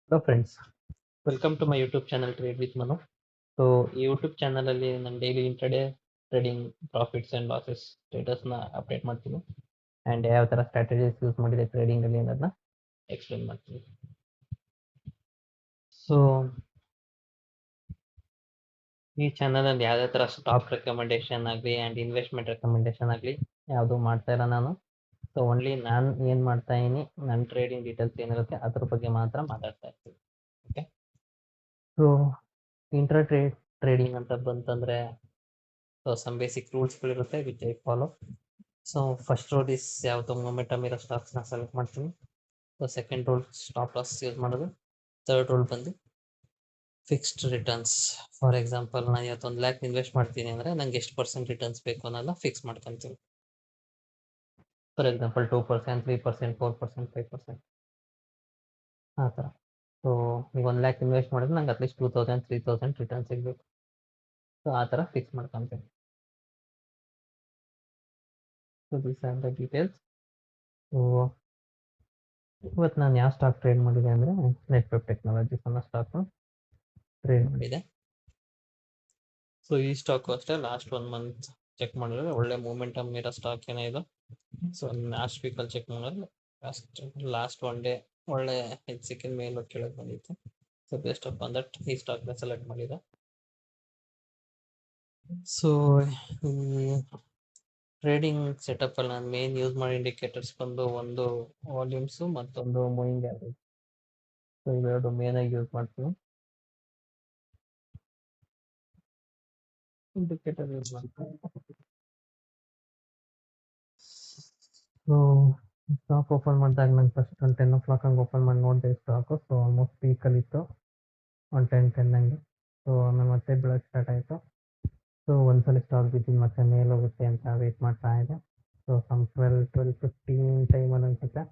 Hello friends, welcome to my YouTube channel trade with Manu. So ಈ YouTube ಚಾನಲಲ್ಲಿ ನಾನು daily intraday trading profits and losses ಸ್ಟೇಟಸ್ನ update ಮಾಡ್ತೀನಿ and ಯಾವ ಥರ ಸ್ಟ್ರಾಟಜೀಸ್ ಯೂಸ್ ಮಾಡಿದೆ ಟ್ರೇಡಿಂಗಲ್ಲಿ ಅನ್ನೋದನ್ನ ಎಕ್ಸ್ಪ್ಲೇನ್ ಮಾಡ್ತೀನಿ. ಸೊ ಈ ಚಾನಲಲ್ಲಿ ಯಾವುದೇ ಥರ ಸ್ಟಾಕ್ ರೆಕಮೆಂಡೇಶನ್ ಆಗಲಿ ಆ್ಯಂಡ್ ಇನ್ವೆಸ್ಟ್ಮೆಂಟ್ ರೆಕಮೆಂಡೇಶನ್ ಆಗಲಿ ಯಾವುದೂ ಮಾಡ್ತಾ ಇಲ್ಲ ನಾನು. ಸೊ ಓನ್ಲಿ ನಾನು ಏನು ಮಾಡ್ತಾ ಇದ್ದೀನಿ, ನನ್ನ ಟ್ರೇಡಿಂಗ್ ಡೀಟೇಲ್ಸ್ ಏನಿರುತ್ತೆ ಅದ್ರ ಬಗ್ಗೆ ಮಾತ್ರ ಮಾತಾಡ್ತಾ ಇರ್ತೀನಿ. ಓಕೆ, ಸೊ ಇಂಟ್ರಾ ಟ್ರೇಡಿಂಗ್ ಅಂತ ಬಂತಂದರೆ ಸಮ್ ಬೇಸಿಕ್ ರೂಲ್ಸ್ಗಳಿರುತ್ತೆ which I follow. So first rule is ಯಾವುದು ಮೊಮೆಂಟಮ್ ಇರೋ ಸ್ಟಾಕ್ಸ್ನ ಸೆಲೆಕ್ಟ್ ಮಾಡ್ತೀನಿ. So second rule stop loss use ಮಾಡೋದು. ಥರ್ಡ್ ರೂಲ್ ಬಂದು ಫಿಕ್ಸ್ಡ್ ರಿಟರ್ನ್ಸ್. ಫಾರ್ ಎಕ್ಸಾಂಪಲ್ ನಾನು ಇವತ್ತು 1 lakh ಇನ್ವೆಸ್ಟ್ ಮಾಡ್ತೀನಿ ಅಂದರೆ ನಂಗೆ ಎಷ್ಟು % ರಿಟರ್ನ್ಸ್ ಬೇಕು ಅನ್ನೋಲ್ಲ ಫಿಕ್ಸ್ ಮಾಡ್ಕೊತೀನಿ. ಫಾರ್ ಎಕ್ಸಾಂಪಲ್ 2%, 3%, 4%, 5% ಆ ಥರ. ಸೊ ಈಗ 1 lakh ಇನ್ವೆಸ್ಟ್ ಮಾಡಿದ್ರೆ ನಂಗೆ ಅಟ್ಲೀಸ್ಟ್ 2000, 3000 ರಿಟರ್ನ್ ಸಿಗಬೇಕು. ಸೊ ಆ ಥರ ಫಿಕ್ಸ್ ಮಾಡ್ಕೊತೀನಿ. So this are the details. So ಇವತ್ತು ನಾನು ಯಾವ ಸ್ಟಾಕ್ ಟ್ರೇಡ್ ಮಾಡಿದೆ ಅಂದರೆ ನೆಟ್ವೆಬ್ ಟೆಕ್ನಾಲಜೀಸ್ ಅನ್ನೋ ಸ್ಟಾಕ್ನ ಟ್ರೇಡ್ ಮಾಡಿದೆ. ಸೊ ಈ ಸ್ಟಾಕು ಅಷ್ಟೇ ಲಾಸ್ಟ್ 1 ಮಂತ್ ಚೆಕ್ ಮಾಡಿದ್ರೆ ಒಳ್ಳೆ ಮೂಮೆಂಟಮ್ ಇರೋ ಸ್ಟಾಕ್ ಏನೇ ಇದೆ. ಸೊ ಲಾಸ್ಟ್ ವೀಕಲ್ಲಿ ಚೆಕ್ ಮಾಡಿದ್ರೆ ಲಾಸ್ಟ್ 1 ಡೇ ಒಳ್ಳೆ ಹೆಚ್ಚಿನ ಮೇಲೂ ಕೆಳಗೆ ಬಂದಿತ್ತು. So based up on that ಈ ಸ್ಟಾಕ್ನ ಸೆಲೆಕ್ಟ್ ಮಾಡಿದೆ. ಸೊ ಈ ಟ್ರೇಡಿಂಗ್ ಸೆಟಪ್ಪಲ್ಲಿ ನಾನು ಮೇನ್ ಯೂಸ್ ಮಾಡೋ ಇಂಡಿಕೇಟರ್ಸ್ ಬಂದು ಒಂದು ವಾಲ್ಯೂಮ್ಸು ಮತ್ತೊಂದು ಮೂವಿಂಗ್ ಆ್ಯಾವ್ರೇಜ್. ಸೊ ಇವೆರಡು ಮೇನಾಗಿ ಯೂಸ್ ಮಾಡ್ತೀನಿ. ಇಂಡಿಕೇಟರ್ ಯೂಸ್ ಮಾಡ್ತೀನಿ. ಸೊ ಸ್ಟಾಕ್ ಓಪನ್ ಮಾಡಿದಾಗ ನಂಗೆ ಫಸ್ಟ್ ಒಂದು 10 o'clock ಹಂಗೆ ಓಪನ್ ಮಾಡಿ ನೋಡಿದೆ ಸ್ಟಾಕು. ಸೊ ಆಲ್ಮೋಸ್ಟ್ ಪೀಕಲ್ಲಿತ್ತು ಒಂದು 10 ಹಂಗೆ. ಸೊ ಆಮೇಲೆ ಮತ್ತೆ ಬೀಳೋಕ್ಕೆ ಸ್ಟಾರ್ಟ್ ಆಯಿತು. ಸೊ ಒಂದ್ಸಲ ಸ್ಟಾಕ್ ಬಿದ್ದಿದ್ದು ಮತ್ತೆ ಮೇಲೆ ಹೋಗುತ್ತೆ ಅಂತ ವೆಯ್ಟ್ ಮಾಡ್ತಾ ಇದೆ. ಸೊ ಸಮ್ 12-15 ಟೈಮಲ್ಲಿ ಅನಿಸುತ್ತೆ,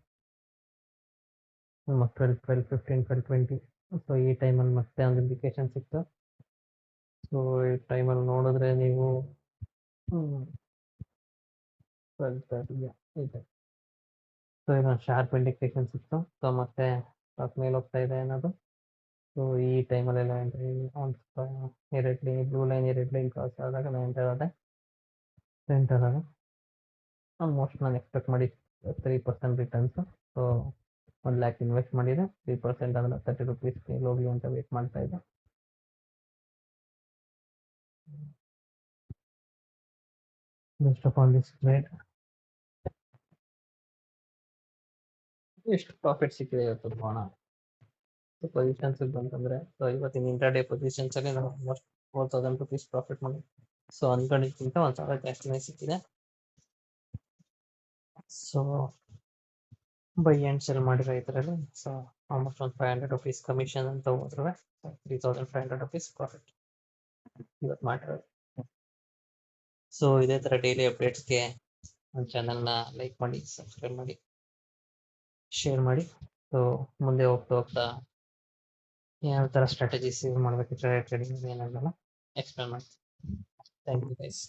ಆಲ್ಮೋಸ್ಟ್ 12-15, 12-20. ಸೊ ಈ ಟೈಮಲ್ಲಿ ಮತ್ತೆ ಒಂದು ಇಂಡಿಕೇಶನ್ ಸಿಕ್ತು. ಸೊ ಈ ಟೈಮಲ್ಲಿ ನೋಡಿದ್ರೆ ನೀವು 12:30 ಇದೆ. ಸೊ ಇದೊಂದು ಶಾರ್ಪ್ ಇಂಡಿಕೇಶನ್ ಸಿಕ್ತು. ಸೊ ಮತ್ತೆ ಸ್ಟಾಕ್ ಮೇಲೆ ಹೋಗ್ತಾ ಇದೆ ಅನ್ನೋದು. ಸೊ ಈ ಟೈಮಲ್ಲೆಲ್ಲ blue line red line cross ಆದಾಗ ನಾನು ಎಂಟರ್ ಆದಾಗ ಆಲ್ಮೋಸ್ಟ್ ನಾನು ಎಕ್ಸ್ಪೆಕ್ಟ್ ಮಾಡಿ 3% ರಿಟರ್ನ್ಸು. ಸೊ 1 lakh ಇನ್ವೆಸ್ಟ್ ಮಾಡಿದೆ, 3% ಅಂದರೆ 30 rupees ಮೇಲೆ ಹೋಗಲಿ ಅಂತ ವೇಟ್ ಮಾಡ್ತಾ ಇದ್ದೆ. Best of all this trade. ಎಷ್ಟು ಪ್ರಾಫಿಟ್ ಸಿಕ್ಕಿದೆ ಇವತ್ತು ನೋಡೋಣ. ಸೊ ಪೊಸಿಷನ್ಸಿಗೆ ಬಂತಂದರೆ ಸೊ ಇವತ್ತಿನ ಇಂಟ್ರಾಡೇ ಪೊಸಿಷನ್ಸಲ್ಲಿ ನಾನು ಆಲ್ಮೋಸ್ಟ್ 4000 rupees ಪ್ರಾಫಿಟ್ ಮಾಡಿ. ಸೊ ಅಂದ್ಕೊಂಡಿದ್ದಕ್ಕಿಂತ 1,000 ಜಾಸ್ತಿನೇ ಸಿಕ್ಕಿದೆ. ಸೊ ಬೈ ಆ್ಯಂಡ್ ಸೆಲ್ ಮಾಡಿರೋ ಇದರಲ್ಲಿ ಸೊ ಆಲ್ಮೋಸ್ಟ್ ಒಂದು 500 rupees ಕಮಿಷನ್ ಅಂತ ಹೋದ್ರೆ 3,500 rupees ಪ್ರಾಫಿಟ್ ಇವತ್ತು ಮಾಡಿರೋದು. ಸೊ ಇದೇ ಥರ ಡೈಲಿ ಅಪ್ಡೇಟ್ಸ್ಗೆ ನನ್ನ ಚಾನಲ್ನ ಲೈಕ್ ಮಾಡಿ, ಸಬ್ಸ್ಕ್ರೈಬ್ ಮಾಡಿ, ಶೇರ್ ಮಾಡಿ. ಸೊ ಮುಂದೆ ಹೋಗ್ತಾ ಯಾವ ಥರ ಸ್ಟ್ರಾಟಜೀಸ್ ಯೂಸ್ ಮಾಡಬೇಕು ಟ್ರೇಡಿಂಗ್ ಏನಾಗಲ್ಲ ಎಕ್ಸ್ಪ್ಲೇನ್ ಮಾಡ್ತೀನಿ. Thank you guys.